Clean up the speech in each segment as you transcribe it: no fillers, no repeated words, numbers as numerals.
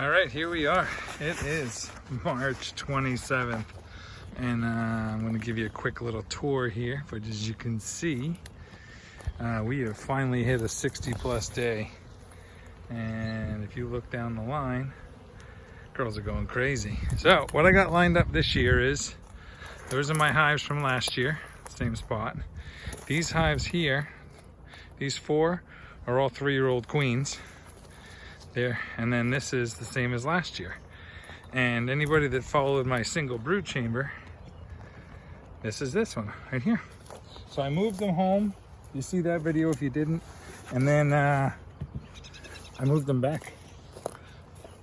All right, here we are. It is March 27th, and I'm going to give you a quick little tour here. But as you can see, we have finally hit a 60-plus day. And if you look down the line, girls are going crazy. So what I got lined up this year is, those are my hives from last year, same spot. These hives here, these four, are all 3-year-old queens. There, and then this is the same as last year. And anybody that followed my single brood chamber, this is this one right here. So I moved them home. You see that video if you didn't. And then I moved them back.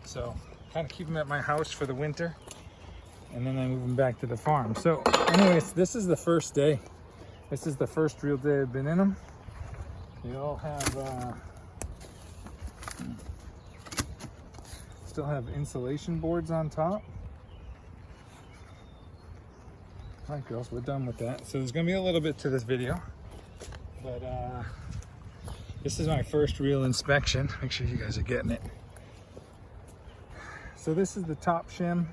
So kind of keep them at my house for the winter, and then I move them back to the farm. So anyways, this is the first day. This is the first real day I've been in them. They all have still have insulation boards on top. All right, girls, we're done with that. So there's gonna be a little bit to this video, but this is my first real inspection. Make sure you guys are getting it. So this is the top shim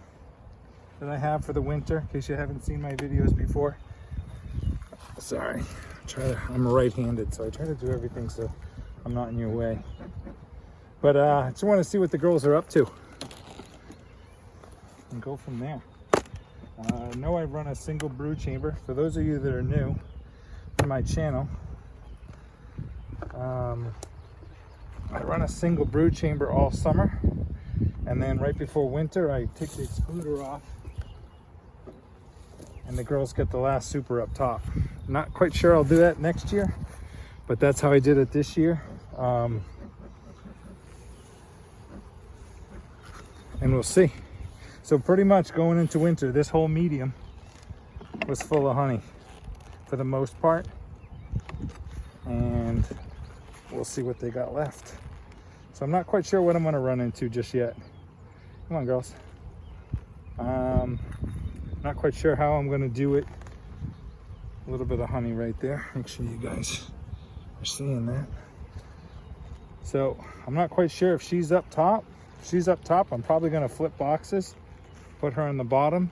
that I have for the winter, in case you haven't seen my videos before. Sorry, I'm right-handed, so I try to do everything so I'm not in your way. But I just want to see what the girls are up to and go from there. I know I run a single brood chamber. For those of you that are new to my channel, I run a single brood chamber all summer, and then right before winter I take the excluder off and the girls get the last super up top. Not quite sure I'll do that next year, but that's how I did it this year. And we'll see. So pretty much going into winter, this whole medium was full of honey for the most part, and we'll see what they got left. So I'm not quite sure what I'm going to run into just yet. Come on, girls. Not quite sure how I'm going to do it. A little bit of honey right there. Make sure you guys are seeing that. So I'm not quite sure if she's up top. If she's up top, I'm probably going to flip boxes, put her in the bottom,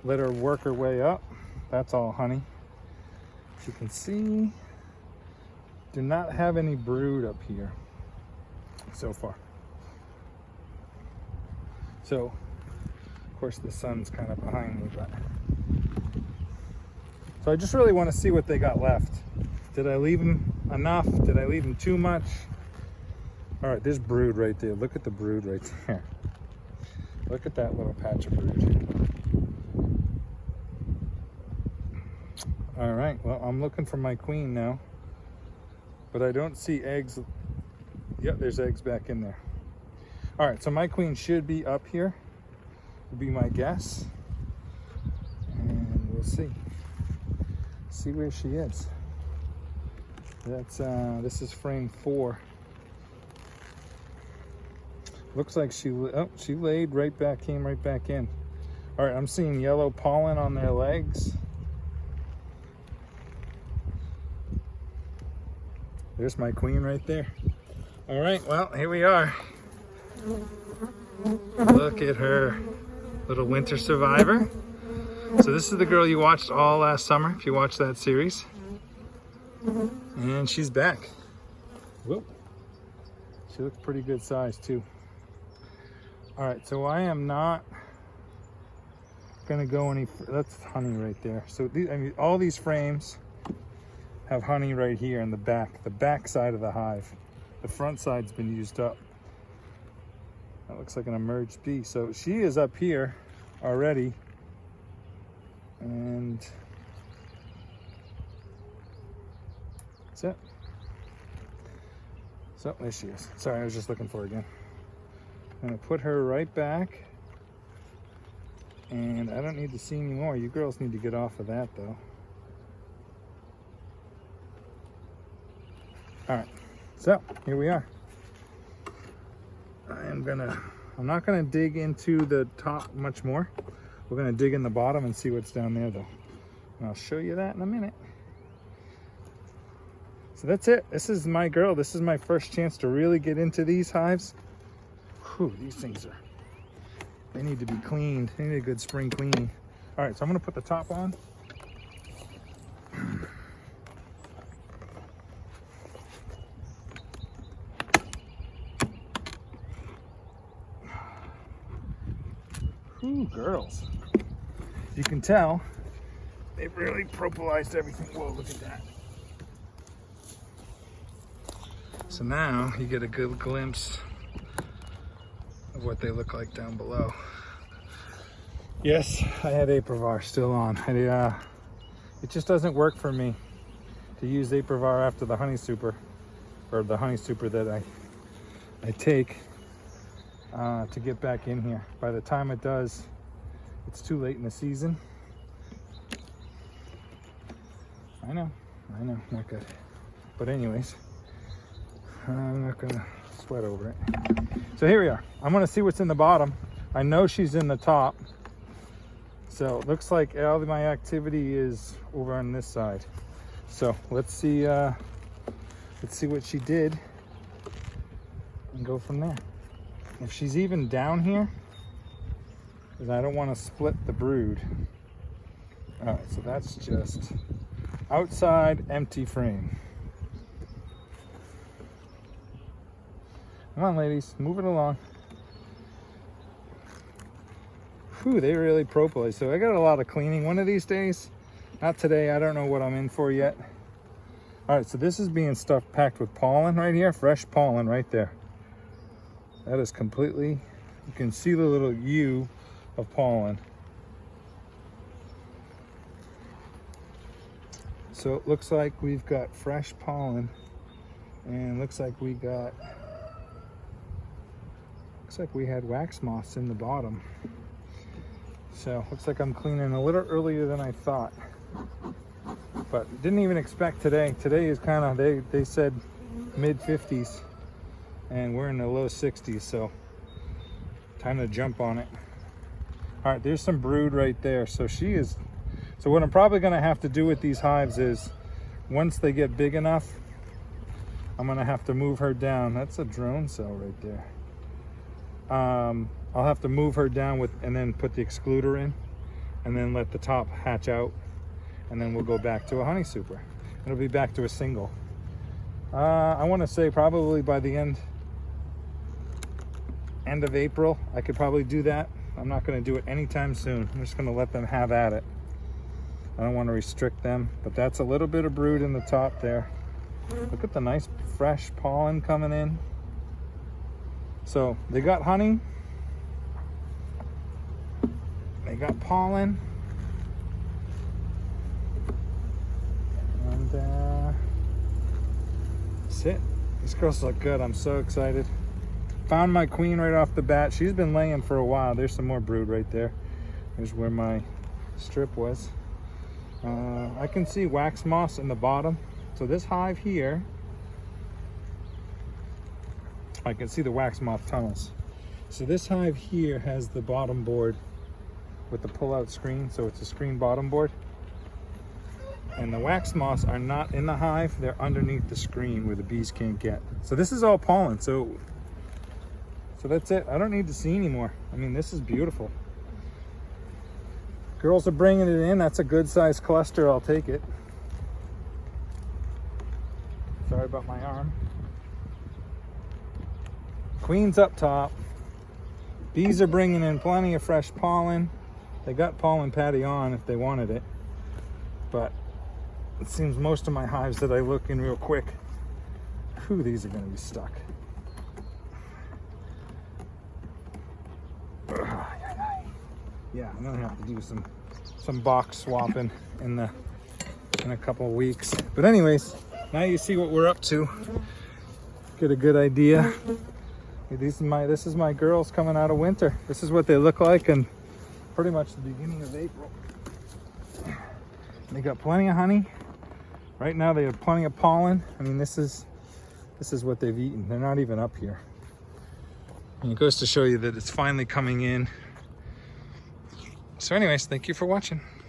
let her work her way up. That's all honey. As you can see, do not have any brood up here so far. So of course the sun's kind of behind me, but so I just really want to see what they got left. Did I leave them enough? Did I leave them too much? All right, there's brood right there. Look at the brood right there. Look at that little patch of brood. All right, well, I'm looking for my queen now, but I don't see eggs. Yep, there's eggs back in there. All right, so my queen should be up here, would be my guess. And we'll see. See where she is. That's, this is frame 4. Looks like she laid right back, came right back in. All right, I'm seeing yellow pollen on their legs. There's my queen right there. All right, well, here we are. Look at her, little winter survivor. So this is the girl you watched all last summer, if you watched that series. And she's back. Whoop. She looks pretty good size too. All right, so I am not gonna go any, that's honey right there. So I mean, all these frames have honey right here in the back side of the hive. The front side's been used up. That looks like an emerged bee. So she is up here already. And that's it. So there she is. Sorry, I was just looking for her again. I'm gonna put her right back. And I don't need to see any more. You girls need to get off of that though. All right, so here we are. I'm not gonna dig into the top much more. We're gonna dig in the bottom and see what's down there though. And I'll show you that in a minute. So that's it. This is my girl. This is my first chance to really get into these hives. Whew, these things are, they need to be cleaned. They need a good spring cleaning. All right, so I'm gonna put the top on. Ooh, girls. You can tell they've really propolized everything. Whoa, look at that. So now you get a good glimpse of what they look like down below. Yes, I had Aprivar still on. It just doesn't work for me to use Aprivar after the honey super, or the honey super that I take to get back in here. By the time it does, it's too late in the season. I know, not good. But anyways, I'm not gonna sweat over it. So here we are. I'm gonna see what's in the bottom. I know she's in the top. So it looks like all of my activity is over on this side. So let's see what she did and go from there. If she's even down here, because I don't want to split the brood. All right, so that's just outside empty frame. Come on, ladies, move it along. Whew, they really propylate. So I got a lot of cleaning one of these days. Not today, I don't know what I'm in for yet. All right, so this is being stuffed, packed with pollen right here, fresh pollen right there. That is completely, you can see the little U of pollen. So it looks like we've got fresh pollen, and looks like we had wax moths in the bottom. So looks like I'm cleaning a little earlier than I thought, but didn't even expect today. Today is kind of, they said mid 50s and we're in the low 60s, so time to jump on it. All right, there's some brood right there. So so what I'm probably gonna have to do with these hives is, once they get big enough, I'm gonna have to move her down. That's a drone cell right there. I'll have to move her down and then put the excluder in, and then let the top hatch out, and then we'll go back to a honey super. It'll be back to a single. I want to say probably by the end of April, I could probably do that. I'm not going to do it anytime soon. I'm just going to let them have at it. I don't want to restrict them, but that's a little bit of brood in the top there. Look at the nice fresh pollen coming in. So they got honey, they got pollen, and that's it. These girls look good. I'm so excited. Found my queen right off the bat. She's been laying for a while. There's some more brood right there. There's where my strip was. I can see wax moss in the bottom. So this hive here, I can see the wax moth tunnels. So this hive here has the bottom board with the pull-out screen, so it's a screen bottom board. And the wax moths are not in the hive, they're underneath the screen where the bees can't get. So this is all pollen, so that's it. I don't need to see anymore. I mean, this is beautiful. Girls are bringing it in. That's a good sized cluster, I'll take it. Sorry about my arm. Queen's up top. Bees are bringing in plenty of fresh pollen. They got pollen patty on if they wanted it, but it seems most of my hives that I look in real quick, whew, these are going to be stuck. Yeah, I'm gonna have to do some box swapping in a couple of weeks. But anyways, now you see what we're up to. Get a good idea. This is my girls coming out of winter. This is what they look like in pretty much the beginning of April. They got plenty of honey. Right now they have plenty of pollen. I mean, this is what they've eaten. They're not even up here. And it goes to show you that it's finally coming in. So anyways, thank you for watching.